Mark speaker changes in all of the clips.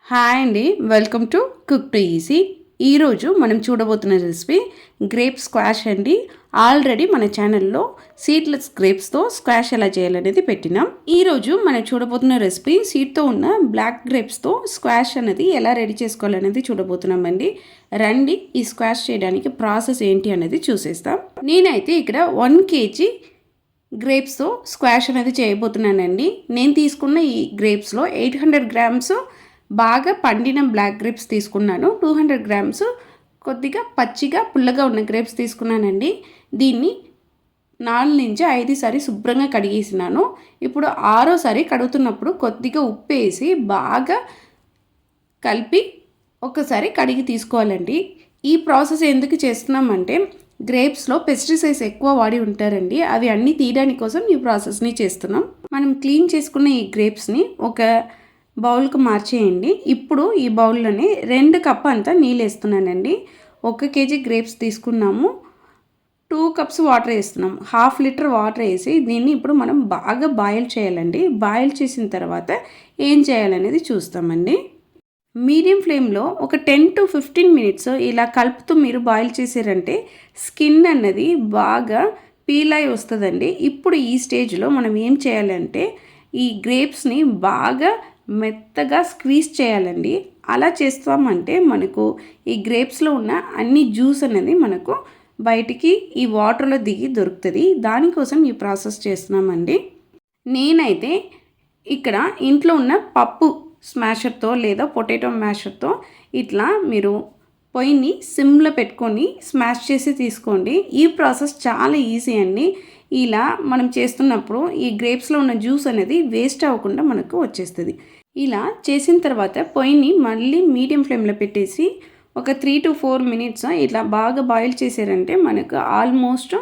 Speaker 1: Hi అండి, welcome to cook to easy. ఈరోజు మనం చూడబోతున్న రెసిపీ గ్రేప్ స్క్వాష్ అండి. ఆల్రెడీ మన ఛానల్లో సీడ్లెస్ గ్రేప్స్తో స్క్వాష్ ఎలా చేయాలనేది పెట్టినాం. ఈరోజు మనం చూడబోతున్న రెసిపీ సీడ్తో ఉన్న బ్లాక్ గ్రేప్స్తో స్క్వాష్ అనేది ఎలా రెడీ చేసుకోవాలనేది చూడబోతున్నామండి. రండి ఈ స్క్వాష్ చేయడానికి ప్రాసెస్ ఏంటి అనేది చూసేస్తాం. నేనైతే ఇక్కడ 1 kg గ్రేప్స్తో స్క్వాష్ అనేది చేయబోతున్నానండి. నేను తీసుకున్న ఈ గ్రేప్స్లో 800 grams బాగా పండిన బ్లాక్ గ్రేప్స్ తీసుకున్నాను. 200 grams కొద్దిగా పచ్చిగా పుల్లగా ఉన్న గ్రేప్స్ తీసుకున్నానండి. దీన్ని 4 నుంచి 5 సారి శుభ్రంగా కడిగేసినాను. ఇప్పుడు 6వ సారి కడుగుతున్నప్పుడు కొద్దిగా ఉప్పు వేసి బాగా కలిపి ఒకసారి కడిగి తీసుకోవాలండి. ఈ ప్రాసెస్ ఎందుకు చేస్తున్నామంటే గ్రేప్స్లో పెస్టిసైడ్స్ ఎక్కువ వాడి ఉంటారండి. అవి అన్నీ తీయడానికి కోసం ఈ ప్రాసెస్ని చేస్తున్నాం. మనం క్లీన్ చేసుకున్న ఈ గ్రేప్స్ని ఒక బౌల్కి మార్చేయండి. ఇప్పుడు ఈ బౌల్లోనే 2 కప్ అంతా నీళ్ళు వేస్తున్నానండి. 1 kg గ్రేప్స్ తీసుకున్నాము. 2 cups వాటర్ వేస్తున్నాం. 1/2 లీటర్ వాటర్ వేసి దీన్ని ఇప్పుడు మనం బాగా బాయిల్ చేయాలండి. బాయిల్ చేసిన తర్వాత ఏం చేయాలనేది చూస్తామండి. మీడియం ఫ్లేమ్లో ఒక 10 to 15 minutes ఇలా కలుపుతూ మీరు బాయిల్ చేసారంటే స్కిన్ అన్నది బాగా పీల్ అయి వస్తుందండి. ఇప్పుడు ఈ స్టేజ్లో మనం ఏం చేయాలంటే ఈ గ్రేప్స్ని బాగా మెత్తగా స్క్వీజ్ చేయాలండి. అలా చేస్తామంటే మనకు ఈ గ్రేప్స్లో ఉన్న అన్ని జ్యూస్ అనేది మనకు బయటికి ఈ వాటర్లో దిగి దొరుకుతుంది. దానికోసం ఈ ప్రాసెస్ చేస్తున్నామండి. నేనైతే ఇక్కడ ఇంట్లో ఉన్న పప్పు స్మాషర్తో లేదా పొటాటో మ్యాషర్తో ఇట్లా మీరు పొయ్యిని సిమ్లో పెట్టుకొని స్మాష్ చేసి తీసుకోండి. ఈ ప్రాసెస్ చాలా ఈజీ అండి. ఇలా మనం చేస్తున్నప్పుడు ఈ గ్రేప్స్లో ఉన్న జ్యూస్ అనేది వేస్ట్ అవ్వకుండా మనకు వచ్చేస్తుంది. ఇలా చేసిన తర్వాత పొయ్యిని మళ్ళీ మీడియం ఫ్లేమ్లో పెట్టేసి ఒక 3 to 4 minutes ఇట్లా బాగా బాయిల్ చేసారంటే మనకు ఆల్మోస్ట్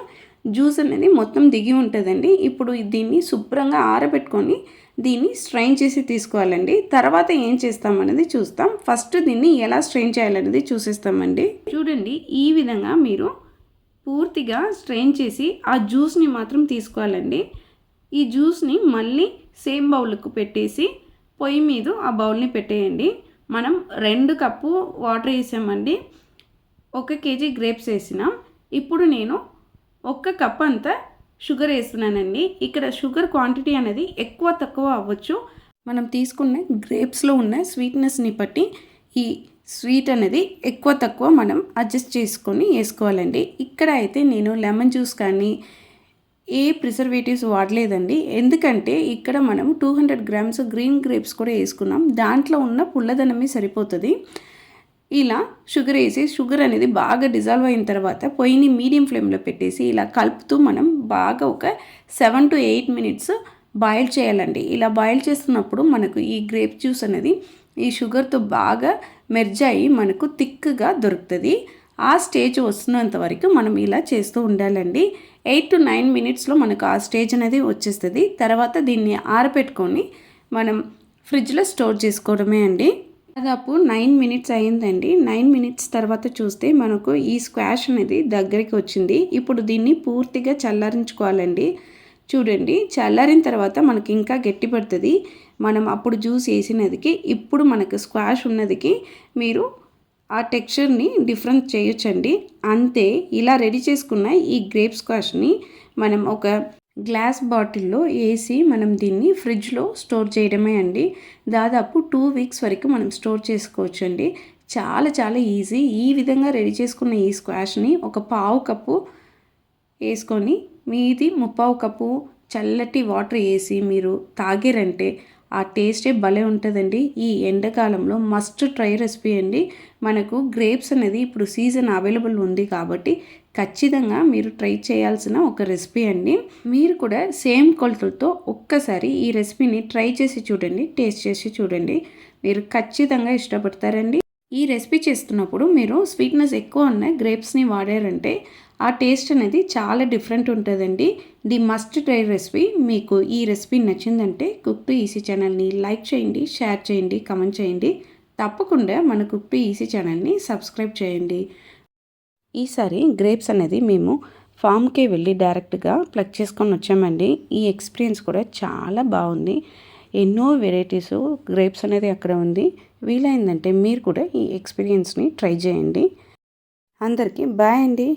Speaker 1: జ్యూస్ అనేది మొత్తం దిగి ఉంటుందండి. ఇప్పుడు దీన్ని శుభ్రంగా ఆరబెట్టుకొని దీన్ని స్ట్రెయిన్ చేసి తీసుకోవాలండి. తర్వాత ఏం చేస్తామనేది చూస్తాం. ఫస్ట్ దీన్ని ఎలా స్ట్రెయిన్ చేయాలనేది చూసేస్తామండి. చూడండి, ఈ విధంగా మీరు పూర్తిగా స్ట్రెయిన్ చేసి ఆ జ్యూస్ని మాత్రం తీసుకోవాలండి. ఈ జ్యూస్ని మళ్ళీ సేమ్ బౌల్కు పెట్టేసి పొయ్యి మీద ఆ బౌల్ని పెట్టేయండి. మనం 2 cups వాటర్ వేసామండి. 1 kg గ్రేప్స్ వేసినాం. ఇప్పుడు నేను 1 cup అంతా షుగర్ వేస్తున్నానండి. ఇక్కడ షుగర్ క్వాంటిటీ అనేది ఎక్కువ తక్కువ అవ్వచ్చు. మనం తీసుకున్న గ్రేప్స్లో ఉన్న స్వీట్నెస్ని బట్టి ఈ స్వీట్ అనేది ఎక్కువ తక్కువ మనం అడ్జస్ట్ చేసుకొని వేసుకోవాలండి. ఇక్కడ అయితే నేను లెమన్ జ్యూస్ కానీ ఏ ప్రిజర్వేటివ్స్ వాడలేదండి. ఎందుకంటే ఇక్కడ మనం 200 grams గ్రీన్ గ్రేప్స్ కూడా వేసుకున్నాం. దాంట్లో ఉన్న పుల్లదనమే సరిపోతుంది. ఇలా షుగర్ వేసి షుగర్ అనేది బాగా డిజాల్వ్ అయిన తర్వాత పొయ్యిని మీడియం ఫ్లేమ్లో పెట్టేసి ఇలా కలుపుతూ మనం బాగా ఒక 7 to 8 minutes బాయిల్ చేయాలండి. ఇలా బాయిల్ చేస్తున్నప్పుడు మనకు ఈ గ్రేప్ జ్యూస్ అనేది ఈ షుగర్తో బాగా మెర్జ్ అయ్యి మనకు థిక్గా దొరుకుతుంది. ఆ స్టేజ్ వస్తున్నంత వరకు మనం ఇలా చేస్తూ ఉండాలండి. 8 to 9 minutesలో మనకు ఆ స్టేజ్ అనేది వచ్చేస్తుంది. తర్వాత దీన్ని ఆరబెట్టుకొని మనం ఫ్రిడ్జ్లో స్టోర్ చేసుకోవడమే అండి. దాదాపు 9 minutes అయిందండి. 9 minutes తర్వాత చూస్తే మనకు ఈ స్క్వాష్ అనేది దగ్గరికి వచ్చింది. ఇప్పుడు దీన్ని పూర్తిగా చల్లారించుకోవాలండి. చూడండి, చల్లారిన తర్వాత మనకి ఇంకా గట్టి పడుతుంది. మనం అప్పుడు జ్యూస్ వేసినదికి ఇప్పుడు మనకు స్క్వాష్ ఉన్నదికి మీరు ఆ టెక్స్చర్ని డిఫరెంట్ చేయొచ్చండి. అంతే, ఇలా రెడీ చేసుకున్న ఈ గ్రేప్ స్క్వాష్ని మనం ఒక గ్లాస్ బాటిల్లో వేసి మనం దీన్ని ఫ్రిడ్జ్లో స్టోర్ చేయడమే అండి. దాదాపు 2 weeks వరకు మనం స్టోర్ చేసుకోవచ్చు అండి. చాలా చాలా ఈజీ. ఈ విధంగా రెడీ చేసుకున్న ఈ స్క్వాష్ని ఒక 1/2 cup వేసుకొని మీది 3/4 cup చల్లటి వాటర్ వేసి మీరు తాగారంటే ఆ టేస్టే భలే ఉంటుందండి. ఈ ఎండాకాలంలో మస్ట్ ట్రై రెసిపీ అండి. మనకు గ్రేప్స్ అనేది ఇప్పుడు సీజన్ అవైలబుల్ ఉంది కాబట్టి ఖచ్చితంగా మీరు ట్రై చేయాల్సిన ఒక రెసిపీ అండి. మీరు కూడా సేమ్ కొలతలతో ఒక్కసారి ఈ రెసిపీని ట్రై చేసి చూడండి, టేస్ట్ చేసి చూడండి. మీరు ఖచ్చితంగా ఇష్టపడతారండి. ఈ రెసిపీ చేస్తున్నప్పుడు మీరు స్వీట్నెస్ ఎక్కువ ఉన్న గ్రేప్స్ని వాడారంటే ఆ టేస్ట్ అనేది చాలా డిఫరెంట్ ఉంటుందండి. The must try recipe. మీకు ఈ రెసిపీ నచ్చిందంటే కుక్ టు ఈజీ ఛానల్ని లైక్ చేయండి, షేర్ చేయండి, కమెంట్ చేయండి. తప్పకుండా మన కుక్ టు ఈజీ ఛానల్ని సబ్స్క్రైబ్ చేయండి. ఈసారి గ్రేప్స్ అనేది మేము ఫామ్కే వెళ్ళి డైరెక్ట్గా ప్లగ్ చేసుకొని వచ్చామండి. ఈ ఎక్స్పీరియన్స్ కూడా చాలా బాగుంది. ఎన్నో వెరైటీస్ గ్రేప్స్ అనేది అక్కడ ఉంది. వీలైందంటే మీరు కూడా ఈ ఎక్స్పీరియన్స్ని ట్రై చేయండి. అందరికీ బాయ్ అండి.